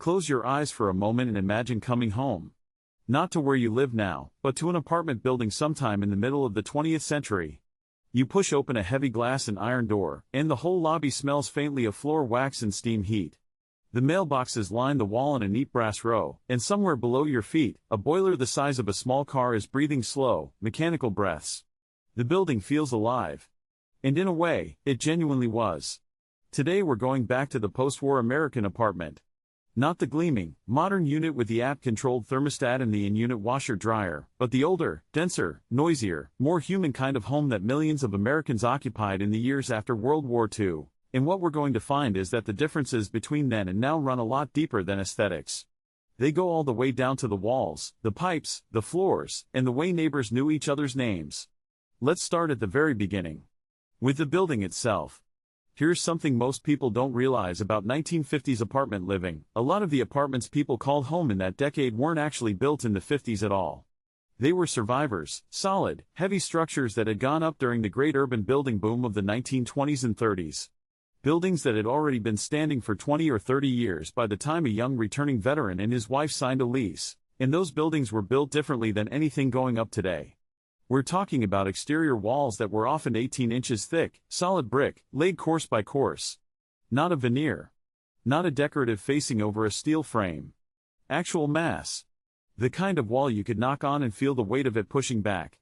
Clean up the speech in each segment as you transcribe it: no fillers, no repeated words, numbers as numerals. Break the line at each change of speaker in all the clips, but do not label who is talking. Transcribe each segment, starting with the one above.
Close your eyes for a moment and imagine coming home. Not to where you live now, but to an apartment building sometime in the middle of the 20th century. You push open a heavy glass and iron door, and the whole lobby smells faintly of floor wax and steam heat. The mailboxes line the wall in a neat brass row, and somewhere below your feet, a boiler the size of a small car is breathing slow, mechanical breaths. The building feels alive. And in a way, it genuinely was. Today we're going back to the post-war American apartment. Not the gleaming, modern unit with the app-controlled thermostat and the in-unit washer-dryer, but the older, denser, noisier, more human kind of home that millions of Americans occupied in the years after World War II. And what we're going to find is that the differences between then and now run a lot deeper than aesthetics. They go all the way down to the walls, the pipes, the floors, and the way neighbors knew each other's names. Let's start at the very beginning. With the building itself. Here's something most people don't realize about 1950s apartment living. A lot of the apartments people called home in that decade weren't actually built in the 50s at all. They were survivors, solid, heavy structures that had gone up during the great urban building boom of the 1920s and 30s. Buildings that had already been standing for 20 or 30 years by the time a young returning veteran and his wife signed a lease, and those buildings were built differently than anything going up today. We're talking about exterior walls that were often 18 inches thick, solid brick, laid course by course. Not a veneer. Not a decorative facing over a steel frame. Actual mass. The kind of wall you could knock on and feel the weight of it pushing back.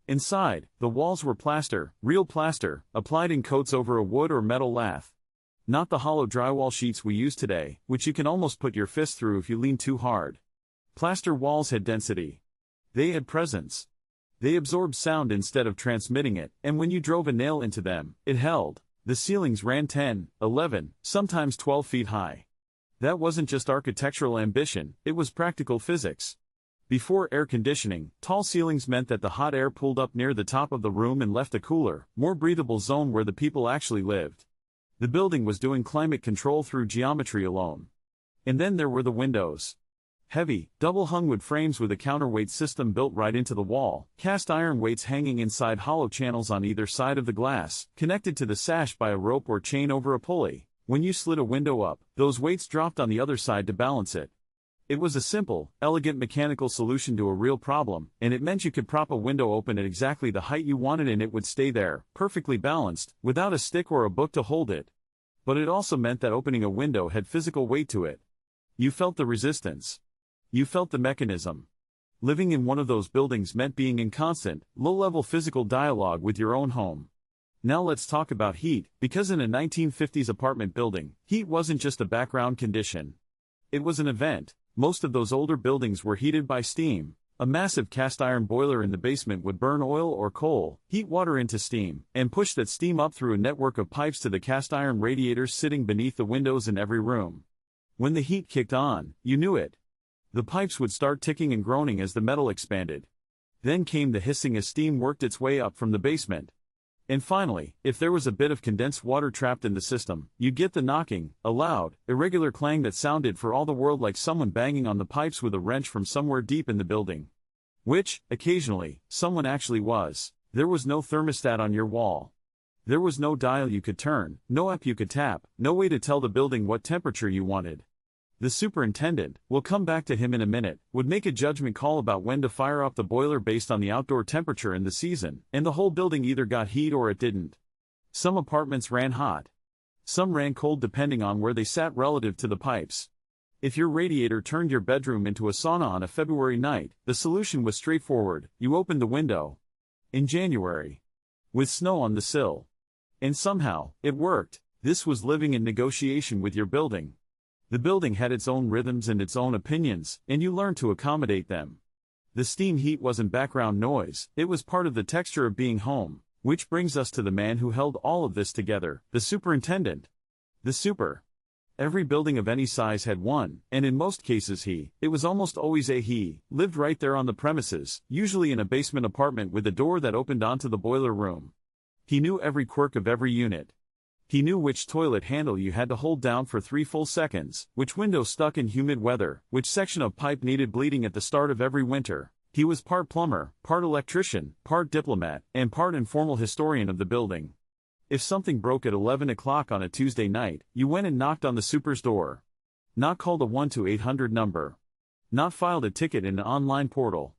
Inside, the walls were plaster, real plaster, applied in coats over a wood or metal lath. Not the hollow drywall sheets we use today, which you can almost put your fist through if you lean too hard. Plaster walls had density. They had presence. They absorbed sound instead of transmitting it, and when you drove a nail into them, it held. The ceilings ran 10, 11, sometimes 12 feet high. That wasn't just architectural ambition, it was practical physics. Before air conditioning, tall ceilings meant that the hot air pooled up near the top of the room and left a cooler, more breathable zone where the people actually lived. The building was doing climate control through geometry alone. And then there were the windows. Heavy, double-hung wood frames with a counterweight system built right into the wall, cast iron weights hanging inside hollow channels on either side of the glass, connected to the sash by a rope or chain over a pulley. When you slid a window up, those weights dropped on the other side to balance it. It was a simple, elegant mechanical solution to a real problem, and it meant you could prop a window open at exactly the height you wanted and it would stay there, perfectly balanced, without a stick or a book to hold it. But it also meant that opening a window had physical weight to it. You felt the resistance. You felt the mechanism. Living in one of those buildings meant being in constant, low-level physical dialogue with your own home. Now let's talk about heat, because in a 1950s apartment building, heat wasn't just a background condition. It was an event. Most of those older buildings were heated by steam. A massive cast iron boiler in the basement would burn oil or coal, heat water into steam, and push that steam up through a network of pipes to the cast iron radiators sitting beneath the windows in every room. When the heat kicked on, you knew it. The pipes would start ticking and groaning as the metal expanded. Then came the hissing as steam worked its way up from the basement. And finally, if there was a bit of condensed water trapped in the system, you'd get the knocking, a loud, irregular clang that sounded for all the world like someone banging on the pipes with a wrench from somewhere deep in the building. Which, occasionally, someone actually was. There was no thermostat on your wall. There was no dial you could turn, no app you could tap, no way to tell the building what temperature you wanted. The superintendent, we'll come back to him in a minute, would make a judgment call about when to fire up the boiler based on the outdoor temperature and the season, and the whole building either got heat or it didn't. Some apartments ran hot. Some ran cold depending on where they sat relative to the pipes. If your radiator turned your bedroom into a sauna on a February night, the solution was straightforward: you opened the window. In January. With snow on the sill. And somehow, it worked. This was living in negotiation with your building. The building had its own rhythms and its own opinions, and you learned to accommodate them. The steam heat wasn't background noise, it was part of the texture of being home, which brings us to the man who held all of this together, the superintendent. The super. Every building of any size had one, and in most cases it was almost always he, lived right there on the premises, usually in a basement apartment with a door that opened onto the boiler room. He knew every quirk of every unit. He knew which toilet handle you had to hold down for 3 full seconds, which window stuck in humid weather, which section of pipe needed bleeding at the start of every winter. He was part plumber, part electrician, part diplomat, and part informal historian of the building. If something broke at 11 o'clock on a Tuesday night, you went and knocked on the super's door. Not called a 1-800 number. Not filed a ticket in an online portal.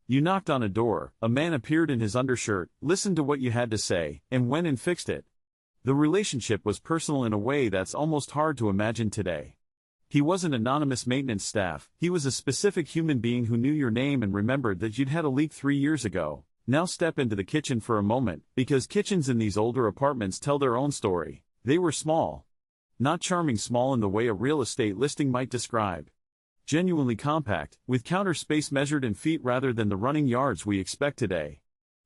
You knocked on a door, a man appeared in his undershirt, listened to what you had to say, and went and fixed it. The relationship was personal in a way that's almost hard to imagine today. He wasn't anonymous maintenance staff, he was a specific human being who knew your name and remembered that you'd had a leak 3 years ago. Now step into the kitchen for a moment, because kitchens in these older apartments tell their own story. They were small. Not charming small in the way a real estate listing might describe. Genuinely compact, with counter space measured in feet rather than the running yards we expect today.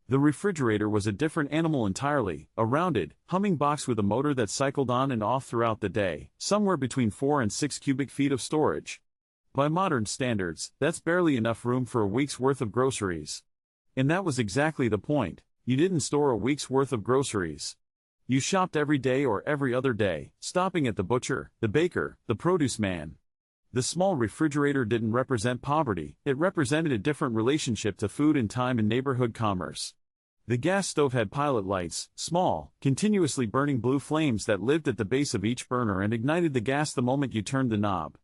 The refrigerator was a different animal entirely, a rounded, humming box with a motor that cycled on and off throughout the day, somewhere between 4 and 6 cubic feet of storage. By modern standards, that's barely enough room for a week's worth of groceries. And that was exactly the point. You didn't store a week's worth of groceries. You shopped every day or every other day, stopping at the butcher, the baker, the produce man. The small refrigerator didn't represent poverty, it represented a different relationship to food and time in neighborhood commerce. The gas stove had pilot lights, small, continuously burning blue flames that lived at the base of each burner and ignited the gas the moment you turned the knob.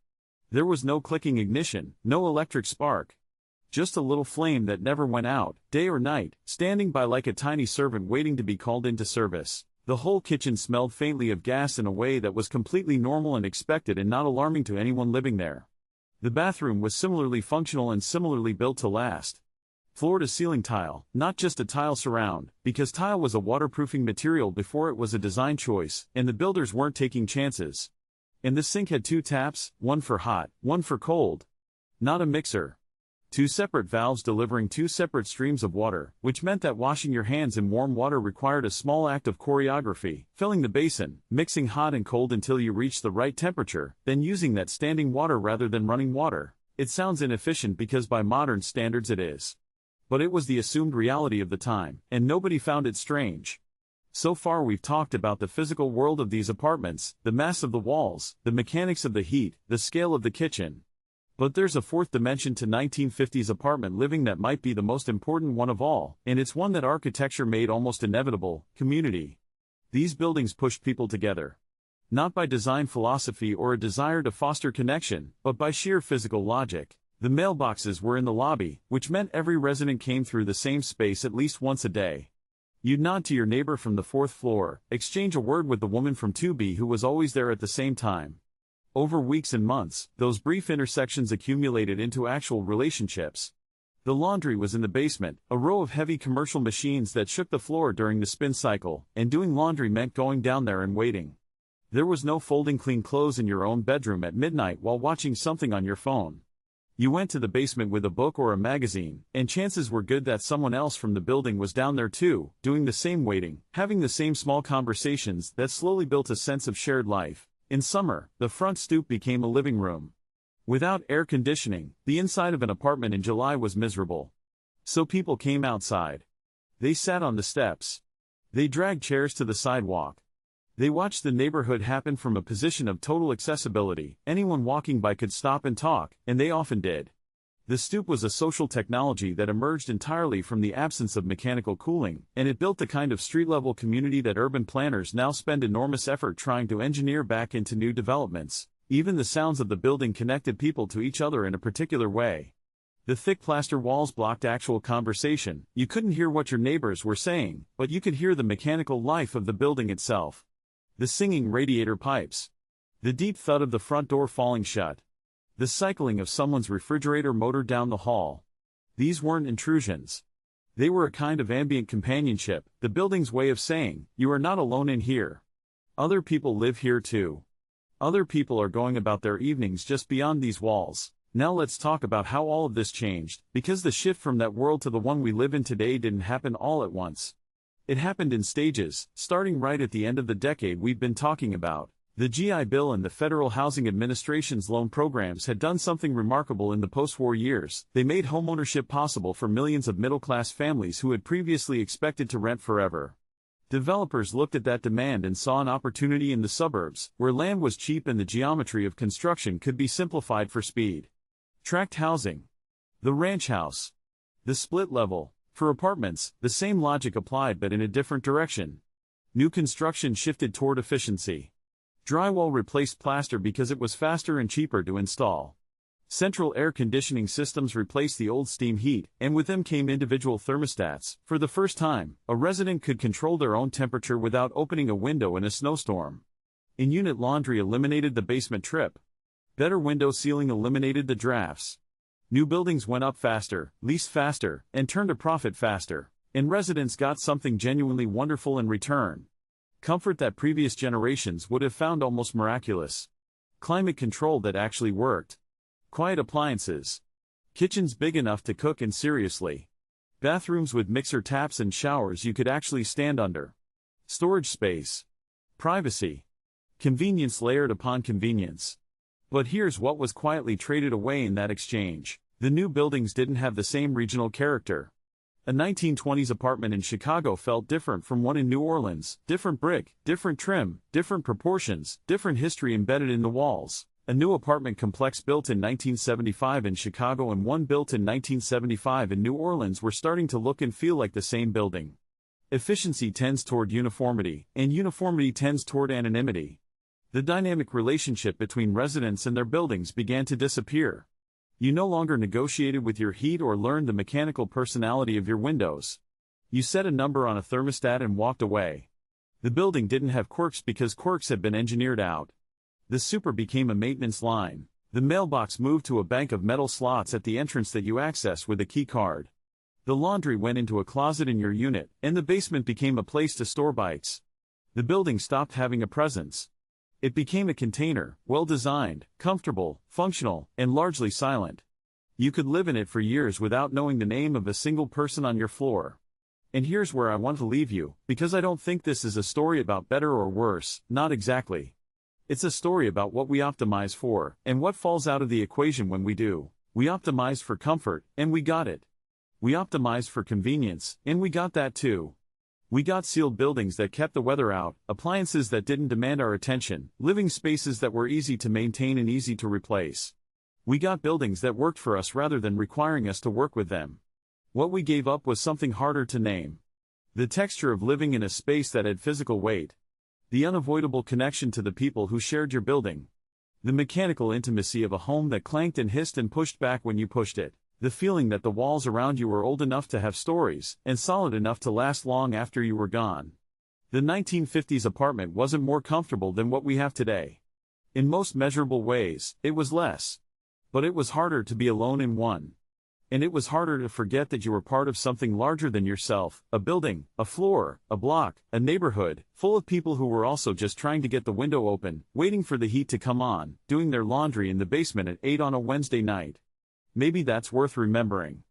There was no clicking ignition, no electric spark. Just a little flame that never went out, day or night, standing by like a tiny servant waiting to be called into service. The whole kitchen smelled faintly of gas in a way that was completely normal and expected and not alarming to anyone living there. The bathroom was similarly functional and similarly built to last. Floor-to-ceiling tile, not just a tile surround, because tile was a waterproofing material before it was a design choice, and the builders weren't taking chances. And the sink had 2 taps, one for hot, one for cold. Not a mixer. 2 separate valves delivering 2 separate streams of water, which meant that washing your hands in warm water required a small act of choreography, filling the basin, mixing hot and cold until you reached the right temperature, then using that standing water rather than running water. It sounds inefficient because by modern standards it is. But it was the assumed reality of the time, and nobody found it strange. So far we've talked about the physical world of these apartments, the mass of the walls, the mechanics of the heat, the scale of the kitchen. But there's a fourth dimension to 1950s apartment living that might be the most important one of all, and it's one that architecture made almost inevitable: community. These buildings pushed people together. Not by design philosophy or a desire to foster connection, but by sheer physical logic. The mailboxes were in the lobby, which meant every resident came through the same space at least once a day. You'd nod to your neighbor from the 4th floor, exchange a word with the woman from 2B who was always there at the same time. Over weeks and months, those brief intersections accumulated into actual relationships. The laundry was in the basement, a row of heavy commercial machines that shook the floor during the spin cycle, and doing laundry meant going down there and waiting. There was no folding clean clothes in your own bedroom at midnight while watching something on your phone. You went to the basement with a book or a magazine, and chances were good that someone else from the building was down there too, doing the same waiting, having the same small conversations that slowly built a sense of shared life. In summer, the front stoop became a living room. Without air conditioning, the inside of an apartment in July was miserable. So people came outside. They sat on the steps. They dragged chairs to the sidewalk. They watched the neighborhood happen from a position of total accessibility. Anyone walking by could stop and talk, and they often did. The stoop was a social technology that emerged entirely from the absence of mechanical cooling, and it built the kind of street-level community that urban planners now spend enormous effort trying to engineer back into new developments. Even the sounds of the building connected people to each other in a particular way. The thick plaster walls blocked actual conversation. You couldn't hear what your neighbors were saying, but you could hear the mechanical life of the building itself. The singing radiator pipes. The deep thud of the front door falling shut. The cycling of someone's refrigerator motor down the hall. These weren't intrusions. They were a kind of ambient companionship, the building's way of saying, you are not alone in here. Other people live here too. Other people are going about their evenings just beyond these walls. Now let's talk about how all of this changed, because the shift from that world to the one we live in today didn't happen all at once. It happened in stages, starting right at the end of the decade we've been talking about. The GI Bill and the Federal Housing Administration's loan programs had done something remarkable in the post-war years. They made homeownership possible for millions of middle-class families who had previously expected to rent forever. Developers looked at that demand and saw an opportunity in the suburbs, where land was cheap and the geometry of construction could be simplified for speed. Tract housing. The ranch house. The split level. For apartments, the same logic applied but in a different direction. New construction shifted toward efficiency. Drywall replaced plaster because it was faster and cheaper to install. Central air conditioning systems replaced the old steam heat, and with them came individual thermostats. For the first time, a resident could control their own temperature without opening a window in a snowstorm. In-unit laundry eliminated the basement trip. Better window sealing eliminated the drafts. New buildings went up faster, leased faster, and turned a profit faster. And residents got something genuinely wonderful in return. Comfort that previous generations would have found almost miraculous. Climate control that actually worked. Quiet appliances. Kitchens big enough to cook in seriously. Bathrooms with mixer taps and showers you could actually stand under. Storage space. Privacy. Convenience layered upon convenience. But here's what was quietly traded away in that exchange. The new buildings didn't have the same regional character. A 1920s apartment in Chicago felt different from one in New Orleans. Different brick, different trim, different proportions, different history embedded in the walls. A new apartment complex built in 1975 in Chicago and one built in 1975 in New Orleans were starting to look and feel like the same building. Efficiency tends toward uniformity, and uniformity tends toward anonymity. The dynamic relationship between residents and their buildings began to disappear. You no longer negotiated with your heat or learned the mechanical personality of your windows. You set a number on a thermostat and walked away. The building didn't have quirks because quirks had been engineered out. The super became a maintenance line. The mailbox moved to a bank of metal slots at the entrance that you access with a key card. The laundry went into a closet in your unit, and the basement became a place to store bikes. The building stopped having a presence. It became a container, well-designed, comfortable, functional, and largely silent. You could live in it for years without knowing the name of a single person on your floor. And here's where I want to leave you, because I don't think this is a story about better or worse, not exactly. It's a story about what we optimize for, and what falls out of the equation when we do. We optimized for comfort, and we got it. We optimized for convenience, and we got that too. We got sealed buildings that kept the weather out, appliances that didn't demand our attention, living spaces that were easy to maintain and easy to replace. We got buildings that worked for us rather than requiring us to work with them. What we gave up was something harder to name. The texture of living in a space that had physical weight. The unavoidable connection to the people who shared your building. The mechanical intimacy of a home that clanked and hissed and pushed back when you pushed it. The feeling that the walls around you were old enough to have stories, and solid enough to last long after you were gone. The 1950s apartment wasn't more comfortable than what we have today. In most measurable ways, it was less. But it was harder to be alone in one. And it was harder to forget that you were part of something larger than yourself, a building, a floor, a block, a neighborhood, full of people who were also just trying to get the window open, waiting for the heat to come on, doing their laundry in the basement at 8 on a Wednesday night. Maybe that's worth remembering.